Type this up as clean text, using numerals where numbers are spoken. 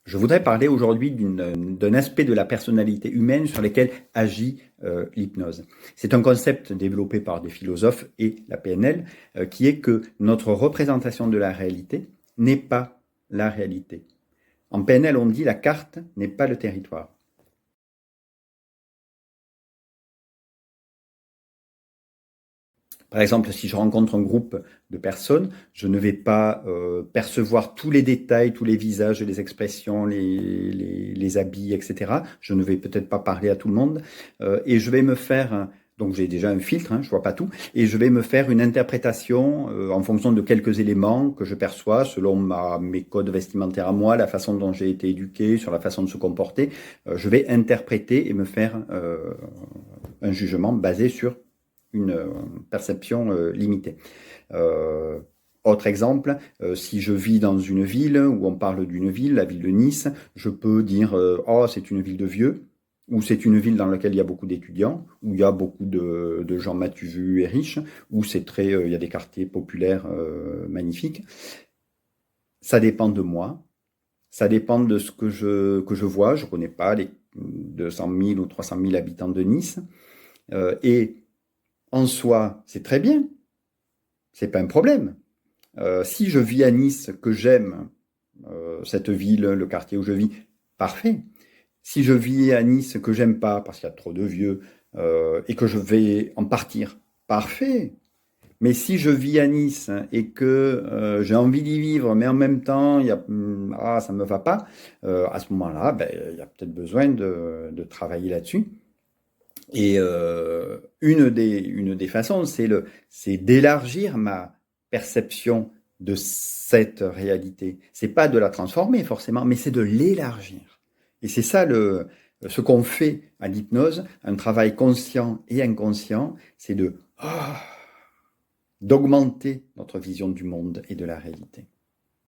Je voudrais parler aujourd'hui d'un aspect de la personnalité humaine sur lequel agit l'hypnose. C'est un concept développé par des philosophes et la PNL qui est que notre représentation de la réalité n'est pas la réalité. En PNL, on dit la carte n'est pas le territoire. Par exemple, si je rencontre un groupe de personnes, je ne vais pas percevoir tous les détails, tous les visages, les expressions, les habits, etc. Je ne vais peut-être pas parler à tout le monde et je vais me faire, donc j'ai déjà un filtre, je vois pas tout, et je vais me faire une interprétation en fonction de quelques éléments que je perçois selon mes codes vestimentaires à moi, la façon dont j'ai été éduqué, sur la façon de se comporter. Je vais interpréter et me faire un jugement basé sur une perception limitée. Autre exemple, si je vis dans une ville où on parle d'une ville, la ville de Nice, je peux dire oh c'est une ville de vieux, ou c'est une ville dans laquelle il y a beaucoup d'étudiants, où il y a beaucoup de gens matus et riches, où c'est très, il y a des quartiers populaires magnifiques. Ça dépend de moi, ça dépend de ce que je vois. Je connais pas les 200 000 ou 300 000 habitants de Nice, et en soi, c'est très bien, c'est pas un problème. Si je vis à Nice, que j'aime cette ville, le quartier où je vis, parfait. Si je vis à Nice, que j'aime pas, parce qu'il y a trop de vieux, et que je vais en partir, parfait. Mais si je vis à Nice et que j'ai envie d'y vivre, mais en même temps, ça me va pas, à ce moment-là, il y a peut-être besoin de travailler là-dessus. Et une des façons, c'est d'élargir ma perception de cette réalité. C'est pas de la transformer forcément, mais c'est de l'élargir. Et c'est ça ce qu'on fait à l'hypnose, un travail conscient et inconscient, c'est d'augmenter notre vision du monde et de la réalité.